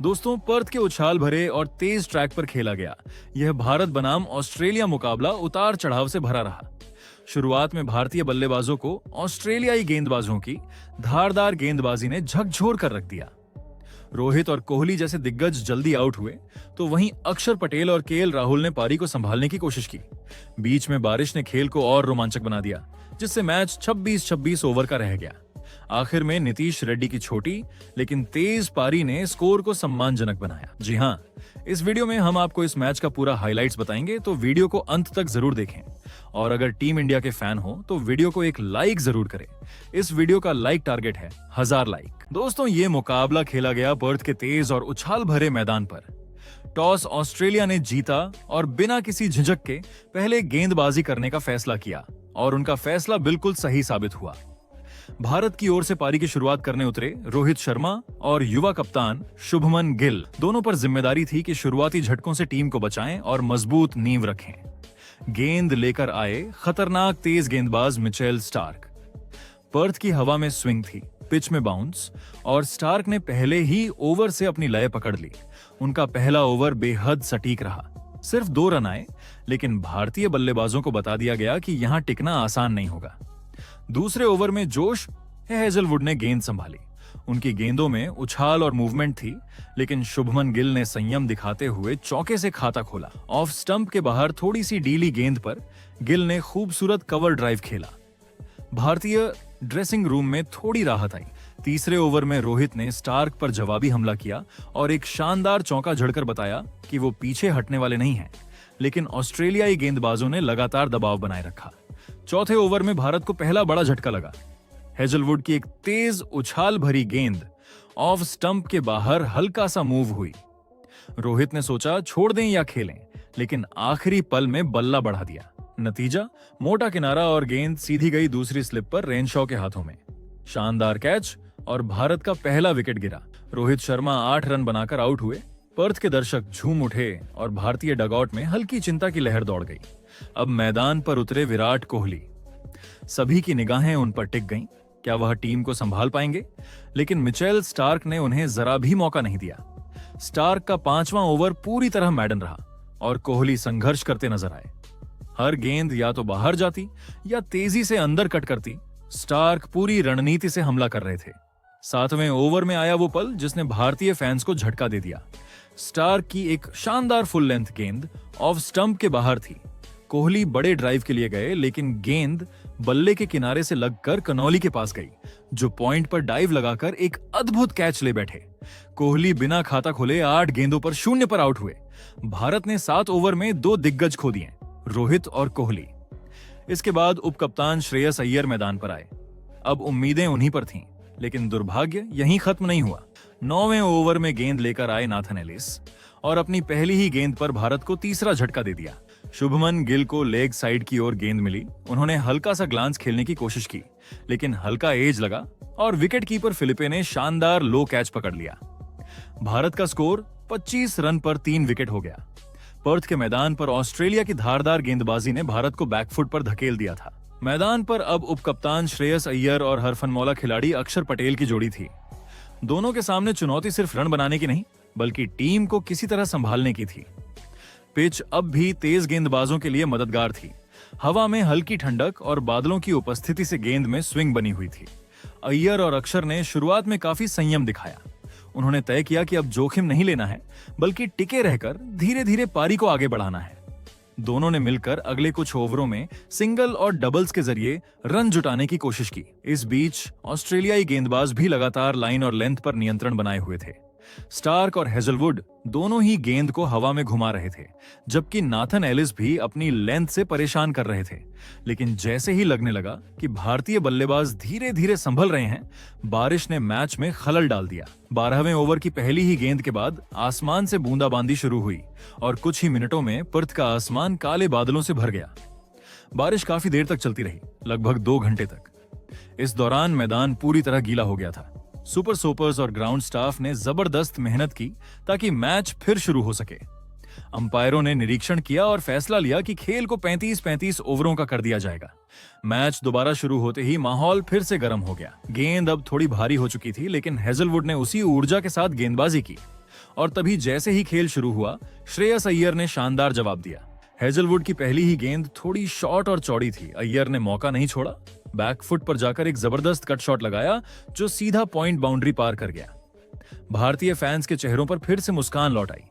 दोस्तों, पर्थ के उछाल भरे और तेज ट्रैक पर खेला गया यह भारत बनाम ऑस्ट्रेलिया मुकाबला उतार चढ़ाव से भरा रहा। शुरुआत में भारतीय बल्लेबाजों को ऑस्ट्रेलियाई गेंदबाजों की धारदार गेंदबाजी ने झकझोर कर रख दिया। रोहित और कोहली जैसे दिग्गज जल्दी आउट हुए, तो वहीं अक्षर पटेल और केएल राहुल ने पारी को संभालने की कोशिश की। बीच में बारिश ने खेल को और रोमांचक बना दिया, जिससे मैच 26-26 ओवर का रह गया। आखिर में नीतीश रेड्डी की छोटी लेकिन तेज पारी ने स्कोर को सम्मानजनक बनाया। जी हां, इस वीडियो में हम आपको इस मैच का पूरा हाइलाइट्स बताएंगे, तो वीडियो को अंत तक जरूर देखें। और अगर टीम इंडिया के फैन हो तो वीडियो को एक लाइक जरूर करें। इस वीडियो का लाइक टारगेट है 1000 लाइक। दोस्तों, ये मुकाबला खेला गया पर्थ के तेज और उछाल भरे मैदान पर। टॉस ऑस्ट्रेलिया ने जीता और बिना किसी झिझक के पहले गेंदबाजी करने का फैसला किया, और उनका फैसला बिल्कुल सही साबित हुआ। भारत की ओर से पारी की शुरुआत करने उतरे रोहित शर्मा और युवा कप्तान शुभमन गिल। दोनों पर जिम्मेदारी थी कि शुरुआती झटकों से टीम को बचाएं और मजबूत नींव रखें। गेंद लेकर आए खतरनाक तेज गेंदबाज मिचेल स्टार्क। पर्थ की हवा में स्विंग थी, पिच में बाउंस, और स्टार्क ने पहले ही ओवर से अपनी लय पकड़ ली। उनका पहला ओवर बेहद सटीक रहा। सिर्फ 2 रन आए, लेकिन भारतीय बल्लेबाजों को बता दिया गया कि यहां टिकना आसान नहीं होगा। दूसरे ओवर में जोश हेजलवुड ने गेंद संभाली। उनकी गेंदों में उछाल और मूवमेंट थी, लेकिन शुभमन गिल ने संयम दिखाते हुए चौके से खाता खोला। ऑफ स्टंप के बाहर थोड़ी सी डीली गेंद पर गिल ने खूबसूरत कवर ड्राइव खेला। भारतीय ड्रेसिंग रूम में थोड़ी राहत आई। तीसरे ओवर में रोहित ने स्टार्क पर जवाबी हमला किया और एक शानदार चौका जड़कर बताया कि वो पीछे हटने वाले नहीं हैं। लेकिन ऑस्ट्रेलियाई गेंदबाजों ने लगातार दबाव बनाए रखा। चौथे ओवर में भारत को पहला बड़ा झटका लगा। हेजलवुड की एक तेज उछाल भरी गेंद ऑफ स्टंप के बाहर हल्का सा मूव हुई। रोहित ने सोचा छोड़ दें या खेलें, लेकिन आखिरी पल में बल्ला बढ़ा दिया। नतीजा मोटा किनारा और गेंद सीधी गई दूसरी स्लिप पर रेनशॉ के हाथों में। शानदार कैच और भारत का पहला विकेट गिरा। रोहित शर्मा 8 रन बनाकर आउट हुए। पर्थ के दर्शक झूम उठे और भारतीय डगआउट में हल्की चिंता की लहर दौड़ गई। अब मैदान पर उतरे विराट कोहली। सभी की निगाहें उन पर टिक गईं। क्या वह टीम को संभाल पाएंगे? लेकिन मिचेल स्टार्क ने उन्हें जरा भी मौका नहीं दिया। स्टार्क का 5वां ओवर पूरी तरह मैडन रहा और कोहली संघर्ष करते नजर आए। हर गेंद या तो बाहर जाती या तेजी से अंदर कट करती। स्टार्क पूरी रणनीति से हमला कर रहे थे। 7वें ओवर में आया वो पल जिसने भारतीय फैंस को झटका दे दिया। स्टार्क की एक शानदार फुल लेंथ गेंद ऑफ स्टंप के बाहर थी। कोहली बड़े ड्राइव के लिए गए, लेकिन गेंद बल्ले के किनारे से लगकर कनौली के पास गई, जो पॉइंट पर डाइव लगाकर एक अद्भुत कैच ले बैठे। कोहली बिना खाता खोले 8 गेंदों पर 0 पर आउट हुए। भारत ने 7 ओवर में 2 दिग्गज खो दिए, रोहित और कोहली। इसके बाद उपकप्तान श्रेयस अय्यर मैदान पर आए। अब उम्मीदें उन्हीं पर थीं, लेकिन दुर्भाग्य यहीं खत्म नहीं हुआ। 9वें ओवर में गेंद लेकर आए नाथन एलिस और अपनी पहली ही गेंद पर भारत को तीसरा झटका दे दिया। शुभमन गिल को लेग साइड की ओर गेंद मिली। उन्होंने हल्का सा ग्लांस खेलने की कोशिश की, लेकिन हल्का एज लगा और विकेट कीपर फिलिपे ने शानदार लो कैच पकड़ लिया। भारत का स्कोर 25 रन पर 3 विकेट हो गया। पर्थ के मैदान पर ऑस्ट्रेलिया की धारदार गेंदबाजी ने भारत को बैकफुट पर धकेल दिया था। मैदान पर अब उपकप्तान श्रेयस अय्यर और हरफनमौला खिलाड़ी अक्षर पटेल की जोड़ी थी। दोनों के सामने चुनौती सिर्फ रन बनाने की नहीं, बल्कि टीम को किसी तरह संभालने की थी। पिच अब भी तेज गेंदबाजों के लिए मददगार थी। हवा में हल्की ठंडक और बादलों की उपस्थिति से गेंद में स्विंग बनी हुई थी। अय्यर और अक्षर ने शुरुआत में काफी संयम दिखाया। उन्होंने तय किया कि अब जोखिम नहीं लेना है, बल्कि टिके रहकर धीरे धीरे पारी को आगे बढ़ाना है। दोनों ने मिलकर अगले कुछ ओवरों में सिंगल और डबल्स के जरिए रन जुटाने की कोशिश की। इस बीच ऑस्ट्रेलियाई गेंदबाज भी लगातार लाइन और लेंथ पर नियंत्रण बनाए हुए थे। स्टार्क और हेजलवुड दोनों ही गेंद को हवा में घुमा रहे थे, जबकि नाथन एलिस भी अपनी लेंथ से परेशान कर रहे थे। लेकिन जैसे ही लगने लगा कि भारतीय बल्लेबाज धीरे धीरे संभल रहे हैं, बारिश ने मैच में खलल डाल दिया। 12वें ओवर की पहली ही गेंद के बाद आसमान से बूंदाबांदी शुरू हुई और कुछ ही मिनटों में पर्थ का आसमान काले बादलों से भर गया। बारिश काफी देर तक चलती रही, लगभग 2 घंटे तक। इस दौरान मैदान पूरी तरह गीला हो गया था। सुपर सोपर्स और ग्राउंड स्टाफ ने जबरदस्त मेहनत की ताकि मैच फिर शुरू हो सके। अंपायरों ने निरीक्षण किया और फैसला लिया कि खेल को 35-35 ओवरों का कर दिया जाएगा। मैच दोबारा शुरू होते ही माहौल फिर से गर्म हो गया। गेंद अब थोड़ी भारी हो चुकी थी, लेकिन हेजलवुड ने उसी ऊर्जा के साथ गेंदबाजी की और तभी जैसे ही खेल शुरू हुआ, श्रेयस अय्यर ने शानदार जवाब दिया। हेजलवुड की पहली ही गेंद थोड़ी शॉर्ट और चौड़ी थी। अय्यर ने मौका नहीं छोड़ा, बैकफुट पर जाकर एक जबरदस्त कट शॉट लगाया जो सीधा पॉइंट बाउंड्री पार कर गया। भारतीय फैंस के चेहरों पर फिर से मुस्कान लौट आई,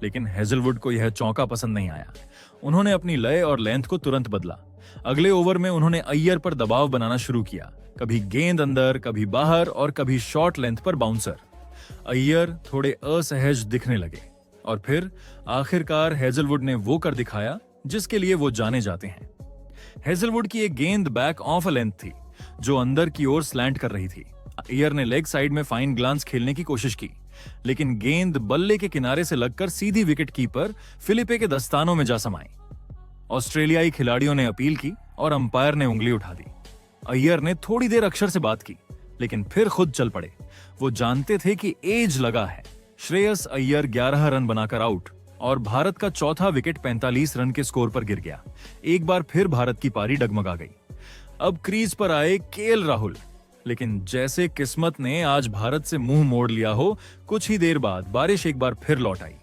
लेकिन हेजलवुड को यह चौका पसंद नहीं आया। उन्होंने अपनी लय और लेंथ को तुरंत बदला। अगले ओवर में उन्होंने अय्यर पर दबाव बनाना शुरू किया, कभी गेंद अंदर, कभी बाहर और कभी शॉर्ट लेंथ पर बाउंसर। अय्यर थोड़े असहज दिखने लगे और फिर आखिरकार हेजलवुड ने वो कर दिखाया जिसके लिए वो जाने जाते हैं। हेजलवुड की एक गेंद बैक ऑफ अ लेंथ थी जो अंदर की ओर स्लैंट कर रही थी। अय्यर ने लेग साइड में फाइन ग्लांस खेलने की कोशिश की, लेकिन गेंद बल्ले के किनारे से लगकर सीधी विकेट कीपर फिलिपे के दस्तानों में जा समाई। ऑस्ट्रेलियाई खिलाड़ियों ने अपील की और अंपायर ने उंगली उठा दी। अय्यर ने थोड़ी देर अक्षर से बात की, लेकिन फिर खुद चल पड़े। वो जानते थे कि एज लगा है। श्रेयस अय्यर 11 रन बनाकर आउट और भारत का चौथा विकेट 45 रन के स्कोर पर गिर गया। एक बार फिर भारत की पारी डगमगा गई। अब क्रीज पर आए केएल राहुल, लेकिन जैसे किस्मत ने आज भारत से मुंह मोड़ लिया हो, कुछ ही देर बाद बारिश एक बार फिर लौट आई।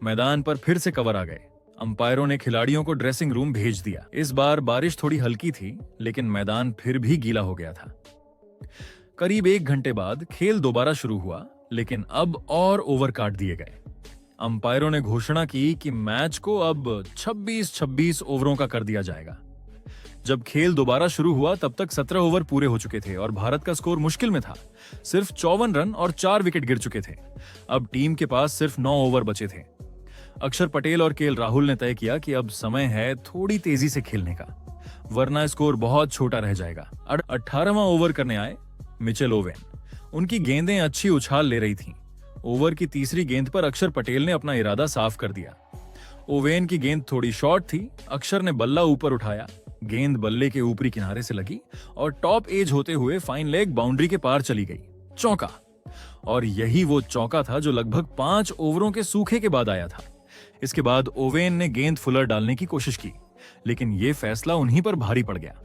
मैदान पर फिर से कवर आ गए। अंपायरों ने खिलाड़ियों को ड्रेसिंग रूम भेज दिया। इस बार बारिश थोड़ी हल्की थी, लेकिन मैदान फिर भी गीला हो गया था। करीब 1 घंटे बाद खेल दोबारा शुरू हुआ, लेकिन अब और ओवर काट दिए गए। अंपायरों ने घोषणा की कि मैच को अब 26-26 ओवरों का कर दिया जाएगा। जब खेल दोबारा शुरू हुआ तब तक 17 ओवर पूरे हो चुके थे और भारत का स्कोर मुश्किल में था। सिर्फ 54 रन और 4 विकेट गिर चुके थे। अब टीम के पास सिर्फ 9 ओवर बचे थे। अक्षर पटेल और केएल राहुल ने तय किया कि अब समय है थोड़ी तेजी से खेलने का, वरना स्कोर बहुत छोटा रह जाएगा। 18वां ओवर करने आए मिचेल ओवेन। उनकी गेंदें अच्छी उछाल ले रही थीं। ओवर की तीसरी गेंद पर अक्षर पटेल ने अपना इरादा साफ कर दिया। ओवेन की गेंद थोड़ी शॉर्ट थी। अक्षर ने बल्ला ऊपर उठाया, गेंद बल्ले के ऊपरी किनारे से लगी और टॉप एज होते हुए फाइन लेग बाउंड्री के पार चली गई। चौका। और यही वो चौका था जो लगभग 5 ओवरों के सूखे के बाद आया था। इसके बाद ओवेन ने गेंद फुलर डालने की कोशिश की, लेकिन यह फैसला उन्हीं पर भारी पड़ गया।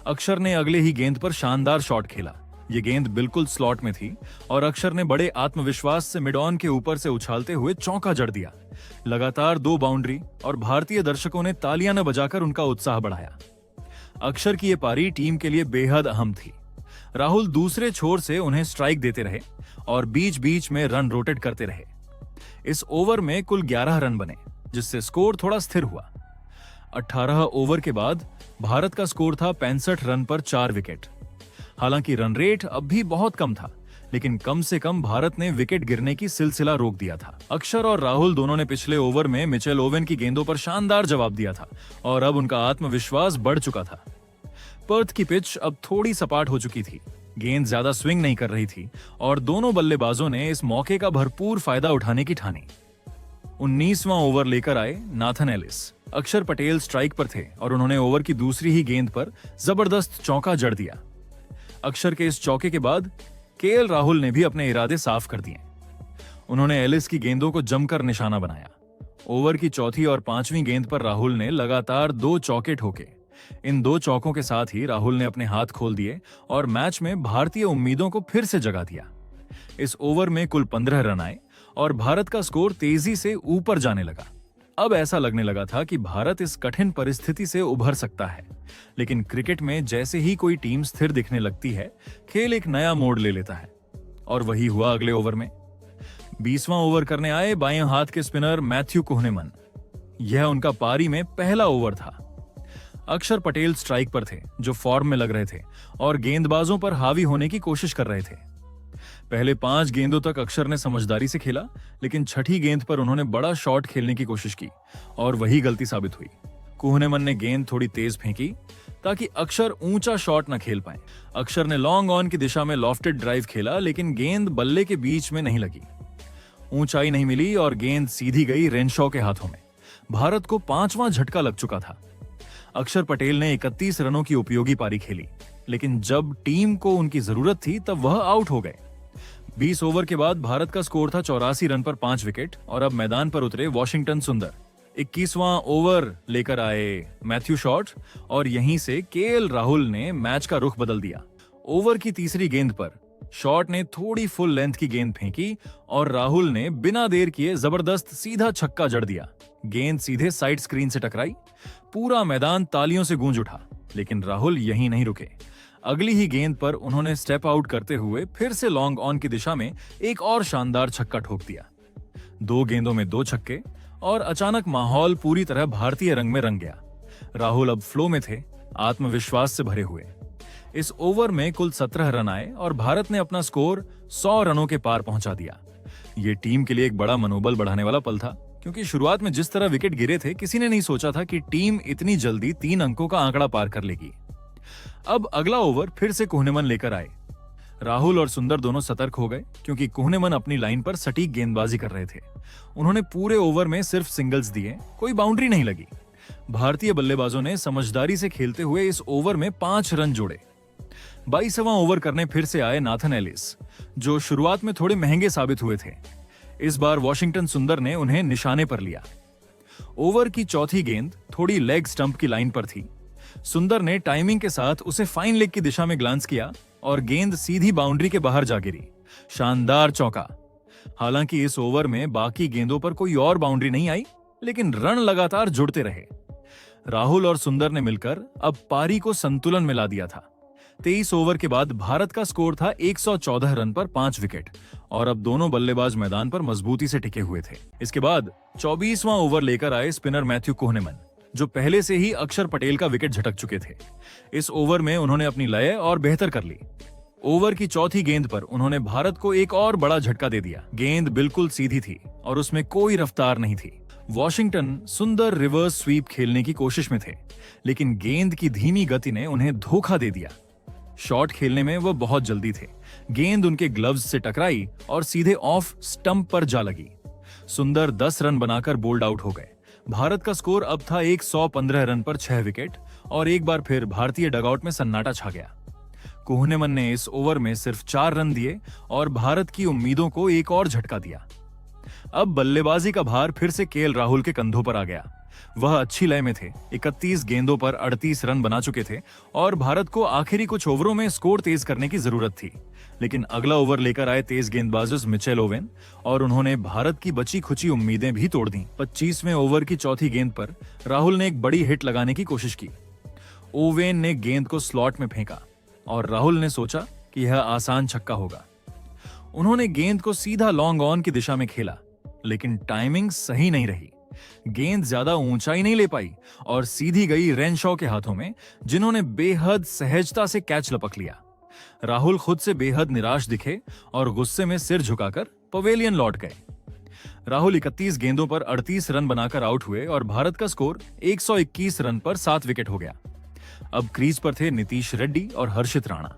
अक्षर ने अगले ही गेंद पर शानदार शॉट खेला। ये गेंद बिल्कुल स्लॉट में थी और अक्षर ने बड़े आत्मविश्वास से मिड ऑन के ऊपर से उछालते हुए चौका जड़ दिया। लगातार 2 बाउंड्री और भारतीय दर्शकों ने तालियां न बजाकर उनका उत्साह बढ़ाया। अक्षर की ये पारी टीम के लिए बेहद अहम थी। राहुल दूसरे छोर से उन्हें स्ट्राइक देते रहे और बीच बीच में रन रोटेट करते रहे। इस ओवर में कुल 11 रन बने, जिससे स्कोर थोड़ा स्थिर हुआ। 18 ओवर के बाद भारत का स्कोर था 65 रन पर 4 विकेट। हालांकि रन रेट अब भी बहुत कम था, लेकिन कम से कम भारत ने विकेट गिरने की सिलसिला रोक दिया था। अक्षर और राहुल दोनों ने पिछले ओवर में मिचेल ओवेन की गेंदों पर शानदार जवाब दिया था और अब उनका आत्मविश्वास बढ़ चुका था। पर्थ की पिच अब थोड़ी सपाट हो चुकी थी। गेंद ज्यादा स्विंग नहीं कर रही थी और दोनों बल्लेबाजों ने इस मौके का भरपूर फायदा उठाने की ठानी। 19वां ओवर लेकर आए नाथन एलिस। अक्षर पटेल स्ट्राइक पर थे और उन्होंने ओवर की दूसरी ही गेंद पर जबरदस्त चौका जड़ दिया। अक्षर के इस चौके के बाद केएल राहुल ने भी अपने इरादे साफ कर दिए। उन्होंने एलिस की गेंदों को जमकर निशाना बनाया। ओवर की चौथी और 5वीं गेंद पर राहुल ने लगातार 2 चौके ठोके। इन 2 चौकों के साथ ही राहुल ने अपने हाथ खोल दिए और मैच में भारतीय उम्मीदों को फिर से जगा दिया। इस ओवर में कुल 15 रन आए और भारत का स्कोर तेजी से ऊपर जाने लगा। अब ऐसा लगने लगा था कि भारत इस कठिन परिस्थिति से उभर सकता है। लेकिन क्रिकेट में जैसे ही कोई टीम स्थिर दिखने लगती है, खेल एक नया मोड़ ले लेता है। और वही हुआ अगले ओवर में। 20वां ओवर करने आए बाएं हाथ के स्पिनर मैथ्यू कुहनेमन। यह उनका पारी में पहला ओवर था। अक्षर पटेल स्ट्राइक पर थे, जो फॉर्म में लग रहे थे और गेंदबाजों पर हावी होने की कोशिश कर रहे थे। पहले 5 गेंदों तक अक्षर ने समझदारी से खेला, लेकिन छठी गेंद पर उन्होंने बड़ा शॉट खेलने की कोशिश की और वही गलती साबित हुई। कुहनेमन ने गेंद थोड़ी तेज फेंकी ताकि अक्षर ऊंचा शॉट न खेल पाए। अक्षर ने लॉन्ग ऑन की दिशा में लॉफ्टेड ड्राइव खेला, लेकिन गेंद बल्ले के बीच में नहीं लगी। ऊंचाई नहीं मिली और गेंद सीधी गई रेनशॉ के हाथों में। भारत को 5वां झटका लग चुका था। अक्षर पटेल ने 31 रनों की उपयोगी पारी खेली, लेकिन जब टीम को उनकी जरूरत थी तब वह आउट हो गए। 20 ओवर के बाद भारत का स्कोर था 84 रन पर 5 विकेट और अब मैदान पर उतरे वॉशिंगटन सुंदर। 21वां ओवर लेकर आए मैथ्यू शॉट और यहीं से केएल राहुल ने मैच का रुख बदल दिया। ओवर की तीसरी गेंद पर शॉट ने थोड़ी फुल लेंथ की गेंद फेंकी और राहुल ने बिना देर किए जबरदस्त सीधा छक्का जड़ दिया। गेंद सीधे साइड स्क्रीन से टकराई। पूरा मैदान तालियों से गूंज उठा, लेकिन राहुल यहीं नहीं रुके। अगली ही गेंद पर उन्होंने स्टेप आउट करते हुए फिर से लॉन्ग ऑन की दिशा में एक और शानदार छक्का ठोक दिया। 2 गेंदों में 2 छक्के और अचानक माहौल पूरी तरह भारतीय रंग में रंग गया। राहुल अब फ्लो में थे, आत्मविश्वास से भरे हुए। इस ओवर में कुल 17 रन आए और भारत ने अपना स्कोर 100 रनों के पार पहुंचा दिया। ये टीम के लिए एक बड़ा मनोबल बढ़ाने वाला पल था, क्योंकि शुरुआत में जिस तरह विकेट गिरे थे, किसी ने नहीं सोचा था कि टीम इतनी जल्दी 3 अंकों का आंकड़ा पार कर लेगी। अब अगला ओवर फिर से कोहनेमन लेकर आए। राहुल और सुंदर दोनों सतर्क हो गए, क्योंकि कोहनेमन अपनी लाइन पर सटीक गेंदबाजी कर रहे थे। उन्होंने पूरे ओवर में सिर्फ सिंगल्स दिए, कोई बाउंड्री नहीं लगी। भारतीय बल्लेबाजों ने समझदारी से खेलते हुए इस ओवर में 5 रन जोड़े। 22वां ओवर करने फिर से आए नाथन एलिस, जो शुरुआत में थोड़े महंगे साबित हुए थे। इस बार वॉशिंगटन सुंदर ने उन्हें निशाने पर लिया। ओवर की चौथी गेंद थोड़ी लेग स्टंप की लाइन पर थी। सुंदर ने टाइमिंग के साथ उसे फाइन लेग की दिशा में ग्लांस किया और गेंद सीधी बाउंड्री के बाहर जा गिरी। शानदार चौका। हालांकि इस ओवर में बाकी गेंदों पर कोई और बाउंड्री नहीं आई, लेकिन रन लगातार जुड़ते रहे। राहुल और सुंदर ने मिलकर अब पारी को संतुलन में ला दिया था। 23 ओवर के बाद भारत का स्कोर था 114 रन पर 5 विकेट और अब दोनों बल्लेबाज मैदान पर मजबूती से टिके हुए थे। इसके बाद 24वां ओवर लेकर आए स्पिनर मैथ्यू कोहनेमन, जो पहले से ही अक्षर पटेल का विकेट झटक चुके थे। इस ओवर में उन्होंने अपनी लय और बेहतर कर ली। ओवर की चौथी गेंद पर उन्होंने भारत को एक और बड़ा झटका दे दिया। गेंद बिल्कुल सीधी थी और उसमें कोई रफ्तार नहीं थी। वॉशिंगटन सुंदर रिवर्स स्वीप खेलने की कोशिश में थे, लेकिन गेंद की धीमी गति ने उन्हें धोखा दे दिया। शॉट खेलने में वो बहुत जल्दी थे। गेंद उनके ग्लव्स से टकराई और सीधे ऑफ स्टंप पर जा लगी। सुंदर 10 रन बनाकर बोल्ड आउट हो गए। भारत का स्कोर अब था 115 रन पर 6 विकेट और एक बार फिर भारतीय डगआउट में सन्नाटा छा गया। कोहनेमन ने इस ओवर में सिर्फ 4 रन दिए और भारत की उम्मीदों को एक और झटका दिया। अब बल्लेबाजी का भार फिर से केएल राहुल के कंधों पर आ गया। वह अच्छी लय में थे, 31 गेंदों पर 38 रन बना चुके थे और भारत को आखिरी कुछ ओवरों में स्कोर तेज करने की जरूरत थी। लेकिन अगला ओवर लेकर आए तेज गेंदबाज मिचेल ओवेन और उन्होंने भारत की बची खुची उम्मीदें भी तोड़ दी। 25वें ओवर की चौथी गेंद पर राहुल ने एक बड़ी हिट लगाने की कोशिश की। ओवेन ने गेंद को स्लॉट में फेंका और राहुल ने सोचा कि यह आसान छक्का होगा। उन्होंने गेंद को सीधा लॉन्ग ऑन की दिशा में खेला, लेकिन टाइमिंग सही नहीं रही। गेंद ज्यादा ऊंचाई नहीं ले पाई और सीधी गई रेनशॉ के हाथों में, जिन्होंने बेहद सहजता से कैच लपक लिया। राहुल खुद से बेहद निराश दिखे और गुस्से में सिर झुकाकर पवेलियन लौट गए। राहुल 31 गेंदों पर 38 रन बनाकर आउट हुए और भारत का स्कोर 121 रन पर 7 विकेट हो गया। अब क्रीज पर थे नीतीश रेड्डी और हर्षित राणा।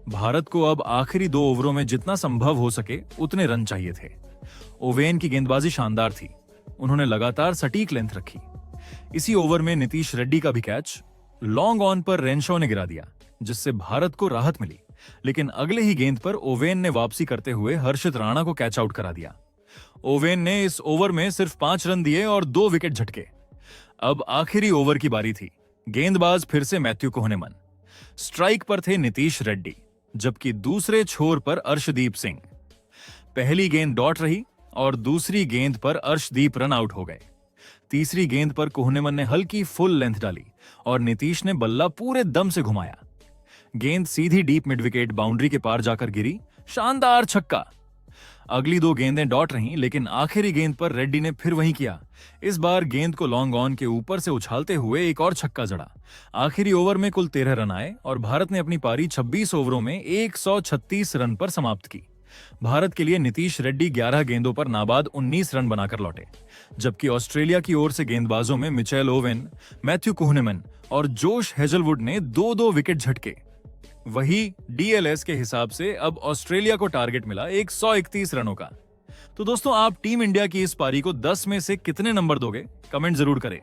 भारत को अब आखिरी 2 ओवरों में जितना संभव हो सके उतने रन चाहिए थे। ओवेन की गेंदबाजी शानदार थी। उन्होंने लगातार सटीक लेंथ रखी। इसी ओवर में नीतीश रेड्डी का भी कैच लॉन्ग ऑन पर रेनशॉ ने गिरा दिया, जिससे भारत को राहत मिली। लेकिन अगले ही गेंद पर ओवेन ने वापसी करते हुए हर्षित राणा को कैच आउट करा दिया। ओवेन ने इस ओवर में सिर्फ 5 रन दिए और 2 विकेट झटके। अब आखिरी ओवर की बारी थी। गेंदबाज फिर से मैथ्यू कोहनेमन। स्ट्राइक पर थे नीतीश रेड्डी, जबकि दूसरे छोर पर अर्शदीप सिंह। पहली गेंद डॉट रही और दूसरी गेंद पर अर्शदीप रन आउट हो गए। तीसरी गेंद पर कोहनेमन ने हल्की फुल लेंथ डाली और नीतीश ने बल्ला पूरे दम से घुमाया। गेंद सीधी डीप मिड विकेट बाउंड्री के पार जाकर गिरी। शानदार छक्का। अगली 2 गेंदें डॉट रहीं, लेकिन आखिरी गेंद पर रेड्डी ने फिर वही किया। इस बार गेंद को लॉन्ग ऑन के ऊपर से उछालते हुए एक और छक्का जड़ा। आखिरी ओवर में कुल 13 रन आए और भारत ने अपनी पारी 26 ओवरों में 136 रन पर समाप्त की। भारत के लिए नीतीश रेड्डी 11 गेंदों पर नाबाद 19 रन बनाकर लौटे, जबकि ऑस्ट्रेलिया की ओर से गेंदबाजों में मिचेल ओवेन, मैथ्यू कोहनेमन और जोश हेजलवुड ने 2-2 विकेट झटके। वही डीएलएस के हिसाब से अब ऑस्ट्रेलिया को टारगेट मिला 131 रनों का। तो दोस्तों, आप टीम इंडिया की इस पारी को 10 में से कितने नंबर दोगे? कमेंट जरूर करें।